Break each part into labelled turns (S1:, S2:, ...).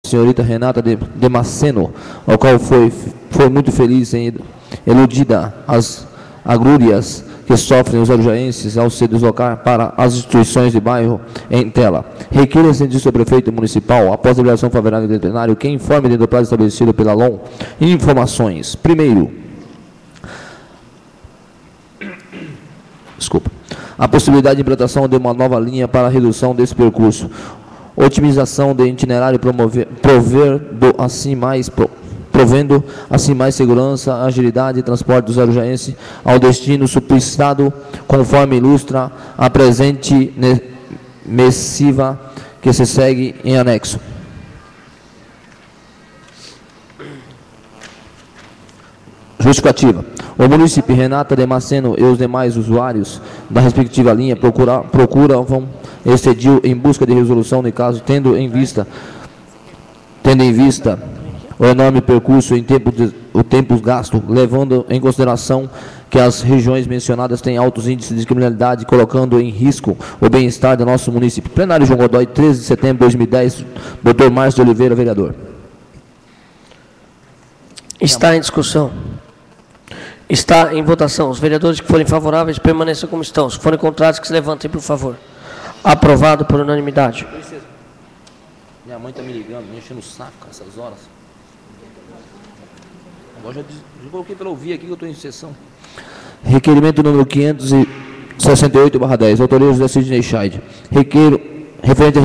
S1: senhorita Renata de Maceno, ao qual foi muito feliz em eludida as agrúrias que sofrem os arujaenses ao se deslocar para as instituições de bairro em tela. Requer cientista prefeito municipal, após a deliberação favorável do plenário, que informe dentro do prazo estabelecido pela LOM informações. Primeiro, a possibilidade de implantação de uma nova linha para a redução desse percurso, otimização de itinerário, provendo assim mais segurança, agilidade e transporte dos arujaenses ao destino substado, conforme ilustra a presente missiva que se segue em anexo. Justificativa. O município Renata de Maceno e os demais usuários da respectiva linha procuram este edil em busca de resolução de caso, tendo em vista o enorme percurso em tempos gastos, levando em consideração que as regiões mencionadas têm altos índices de criminalidade, colocando em risco o bem-estar do nosso município. Plenário João Godoy, 13 de setembro de 2010, Dr. Márcio de Oliveira, vereador.
S2: Está em discussão. Está em votação. Os vereadores que forem favoráveis permaneçam como estão. Os que forem contrários, que se levantem, por favor. Aprovado por unanimidade.
S1: Minha mãe está me ligando, me enchendo o saco essas horas. Agora já coloquei para ouvir aqui que eu estou em sessão. Requerimento número 568/10. Autoria José Sidney Scheid. Referente a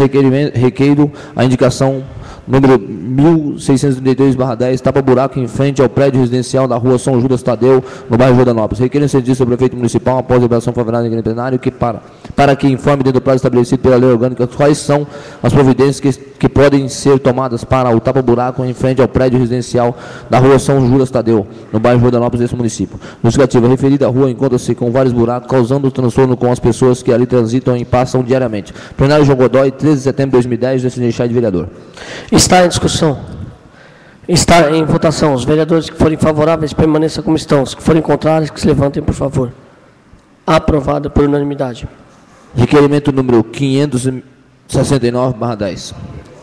S1: requeiro a indicação número 1632/10, tapa-buraco em frente ao prédio residencial da rua São Judas Tadeu, no bairro Jordanópolis. Requer serviço ao prefeito municipal, após a deliberação favorável em plenário, que para que informe dentro do prazo estabelecido pela lei orgânica quais são as providências que podem ser tomadas para o tapa-buraco em frente ao prédio residencial da rua São Judas Tadeu, no bairro Jordanópolis desse município. Justificativa. A referida rua encontra-se com vários buracos, causando transtorno com as pessoas que ali transitam e passam diariamente. Plenário João Godoy, 13 de setembro de 2010, José Sidney Scheid, vereador.
S2: Está em discussão. Está em votação. Os vereadores que forem favoráveis permaneçam como estão. Os que forem contrários, que se levantem, por favor. Aprovado por unanimidade.
S1: Requerimento número 569/10.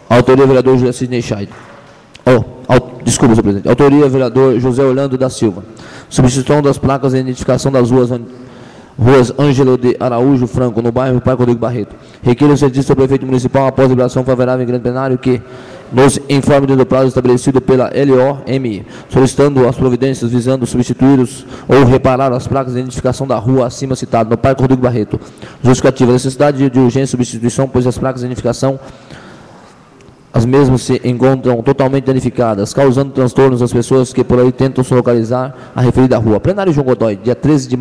S1: Autoria vereador José Sidney Scheid. Desculpa, senhor presidente. Autoria vereador José Orlando da Silva. Substituição das placas de identificação das ruas Ângelo de Araújo Franco, no bairro Parque Rodrigo Barreto. Requer o serviço ao prefeito municipal, após a deliberação favorável em grande plenário, que nos informe do prazo estabelecido pela LOMI, solicitando as providências visando substituir ou reparar as placas de identificação da rua acima citada, no Parque Rodrigo Barreto. Justificativa. Necessidade de urgência de substituição, pois as placas de identificação, as mesmas se encontram totalmente danificadas, causando transtornos às pessoas que por aí tentam se localizar a referida rua. Plenário João Godoy, dia 13 de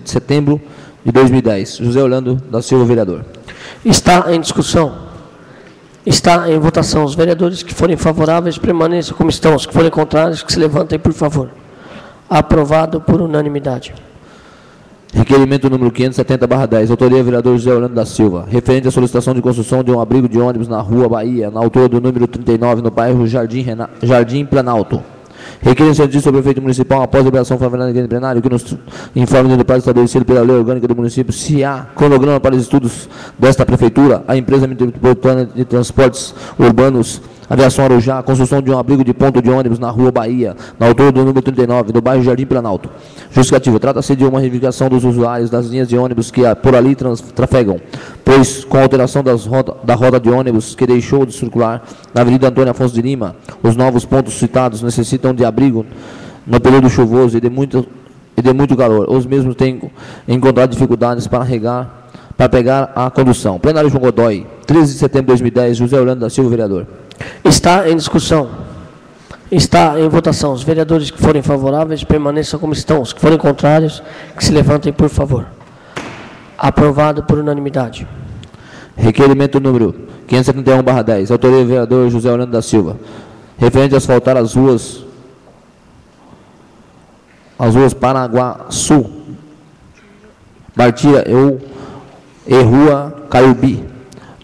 S1: setembro de 2010. José Orlando da Silva, vereador.
S2: Está em discussão. Está em votação. Os vereadores que forem favoráveis permaneçam como estão. Os que forem contrários, que se levantem, por favor. Aprovado por unanimidade.
S1: Requerimento número 570/10. Autoria vereador José Orlando da Silva. Referente à solicitação de construção de um abrigo de ônibus na rua Bahia, na altura do número 39, no bairro Jardim Planalto. Requer serviço ao prefeito municipal, após a deliberação favorável em plenário, que nos informe do prazo estabelecido pela lei orgânica do município, se há cronograma para os estudos desta prefeitura, a empresa metropolitana de transportes urbanos Aviação Arujá, a construção de um abrigo de ponto de ônibus na rua Bahia, na altura do número 39, do bairro Jardim Planalto. Justificativa. Trata-se de uma reivindicação dos usuários das linhas de ônibus que por ali trafegam, pois com a alteração da rota de ônibus que deixou de circular na Avenida Antônio Afonso de Lima, os novos pontos citados necessitam de abrigo no período chuvoso e de muito calor. Os mesmos têm encontrado dificuldades para pegar a condução. Plenário João Godoy, 13 de setembro de 2010, José Orlando da Silva, vereador.
S2: Está em discussão. Está em votação. Os vereadores que forem favoráveis permaneçam como estão. Os que forem contrários, que se levantem, por favor. Aprovado por unanimidade.
S1: Requerimento número 571/10. Autoria do vereador José Orlando da Silva. Referente a asfaltar as ruas Paraguaçu, Bartira e Rua Caiubi,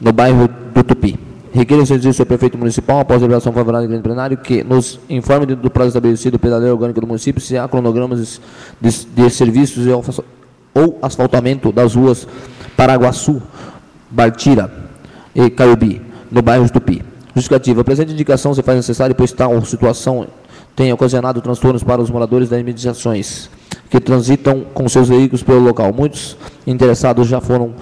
S1: no bairro do Tupi. Requer o serviço ao prefeito municipal, após a deliberação favorável em grande plenário, que nos informe do prazo estabelecido pela lei orgânica do município, se há cronogramas de serviços ou asfaltamento das ruas Paraguaçu, Bartira e Caiubi, no bairro Tupi. Justificativa. A presente indicação se faz necessária, pois tal situação tem ocasionado transtornos para os moradores das imediações que transitam com seus veículos pelo local. Muitos interessados já foram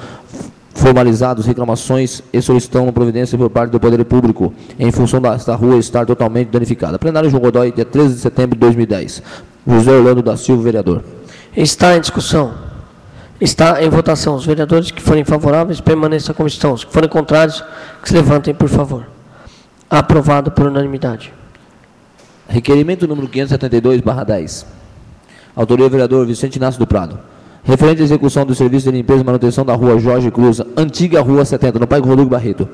S1: formalizados reclamações e solicitam providência por parte do Poder Público em função desta rua estar totalmente danificada. Plenário João Godoy, dia 13 de setembro de 2010. José Orlando da Silva, vereador.
S2: Está em discussão. Está em votação. Os vereadores que forem favoráveis permaneçam como estão. Os que forem contrários, que se levantem, por favor. Aprovado por unanimidade.
S1: Requerimento número 572/10. Autoria vereador Vicente Inácio do Prado. Referente à execução do serviço de limpeza e manutenção da rua Jorge Cruz, antiga rua 70, no Parque Rodrigo Barreto.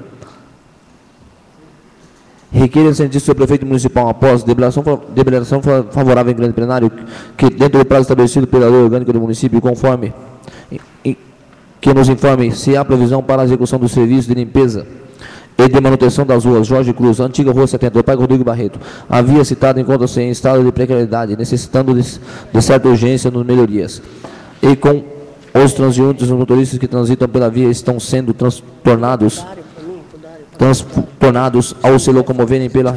S1: Requer a sentença do seu prefeito municipal após deliberação favorável em grande plenário, que dentro do prazo estabelecido pela lei orgânica do município, conforme que nos informe se há previsão para a execução do serviço de limpeza e de manutenção das ruas Jorge Cruz, antiga rua 70, do Parque Rodrigo Barreto. A via citada encontra-se em estado de precariedade, necessitando de certa urgência nas melhorias. E com os transeuntes, os motoristas que transitam pela via estão sendo transtornados ao se locomoverem pelo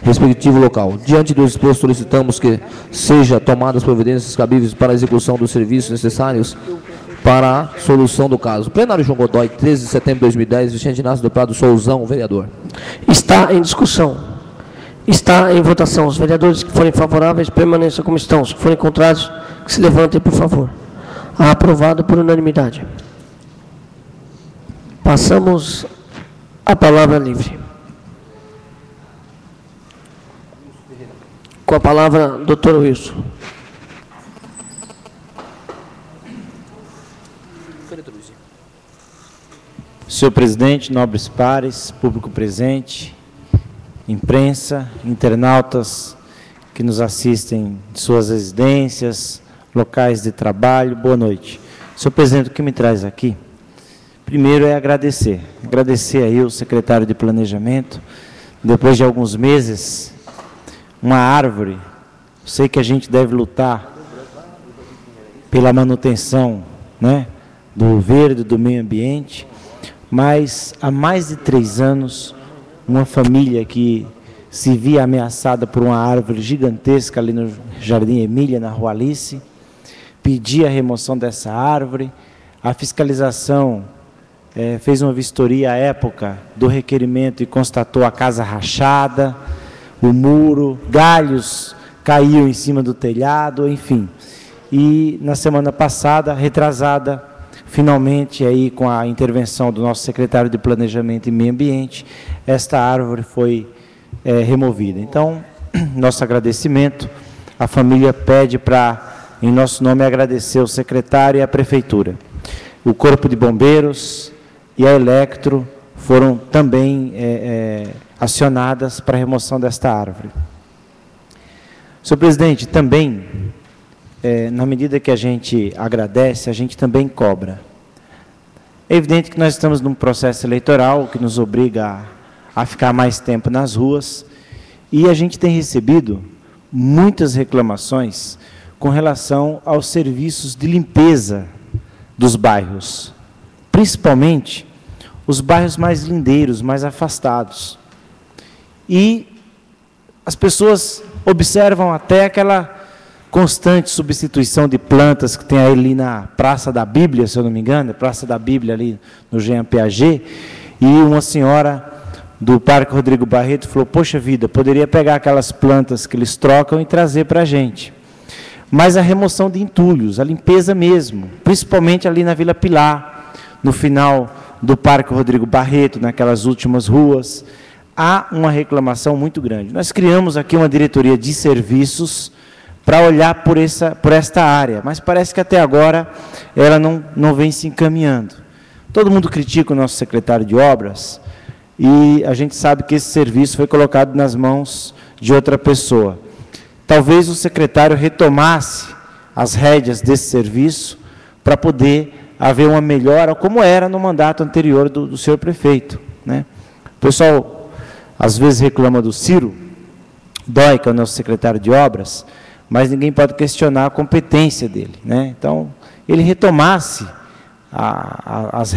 S1: respectivo local. Diante do exposto, solicitamos que sejam tomadas providências cabíveis para a execução dos serviços necessários para a solução do caso. Plenário João Godoy, 13 de setembro de 2010, Vicente Inácio do Prado Souzão, vereador.
S2: Está em discussão. Está em votação. Os vereadores que forem favoráveis permaneçam como estão. Os que forem contrários, que se levantem, por favor. Aprovado por unanimidade. Passamos à palavra livre. Com a palavra, doutor Wilson.
S3: Senhor presidente, nobres pares, público presente, imprensa, internautas que nos assistem de suas residências, locais de trabalho, boa noite. Senhor presidente, o que me traz aqui, primeiro é agradecer aí o secretário de Planejamento, depois de alguns meses, uma árvore, sei que a gente deve lutar pela manutenção, né, do verde, do meio ambiente, mas há mais de 3 anos, uma família que se via ameaçada por uma árvore gigantesca ali no Jardim Emília, na Rua Alice, pedia a remoção dessa árvore, a fiscalização fez uma vistoria à época do requerimento e constatou a casa rachada, o muro, galhos caíam em cima do telhado, enfim. E na semana passada, retrasada, finalmente, aí, com a intervenção do nosso secretário de Planejamento e Meio Ambiente, esta árvore foi removida. Então, nosso agradecimento, a família pede para, em nosso nome, agradecer ao secretário e à Prefeitura. O Corpo de Bombeiros e a Electro foram também acionadas para a remoção desta árvore. Senhor presidente, também, na medida que a gente agradece, a gente também cobra. É evidente que nós estamos num processo eleitoral que nos obriga a ficar mais tempo nas ruas, e a gente tem recebido muitas reclamações com relação aos serviços de limpeza dos bairros, principalmente os bairros mais lindeiros, mais afastados. E as pessoas observam até aquela constante substituição de plantas que tem ali na Praça da Bíblia, se eu não me engano, Praça da Bíblia ali no Jean Piaget, e uma senhora do Parque Rodrigo Barreto falou, poxa vida, poderia pegar aquelas plantas que eles trocam e trazer para a gente. Mas a remoção de entulhos, a limpeza mesmo, principalmente ali na Vila Pilar, no final do Parque Rodrigo Barreto, naquelas últimas ruas, há uma reclamação muito grande. Nós criamos aqui uma diretoria de serviços para olhar por esta área, mas parece que até agora ela não vem se encaminhando. Todo mundo critica o nosso secretário de obras, e a gente sabe que esse serviço foi colocado nas mãos de outra pessoa. Talvez o secretário retomasse as rédeas desse serviço para poder haver uma melhora, como era no mandato anterior do senhor prefeito, né? O pessoal, às vezes, reclama do Ciro Dói, que é o nosso secretário de obras, mas ninguém pode questionar a competência dele, né? Então, ele retomasse as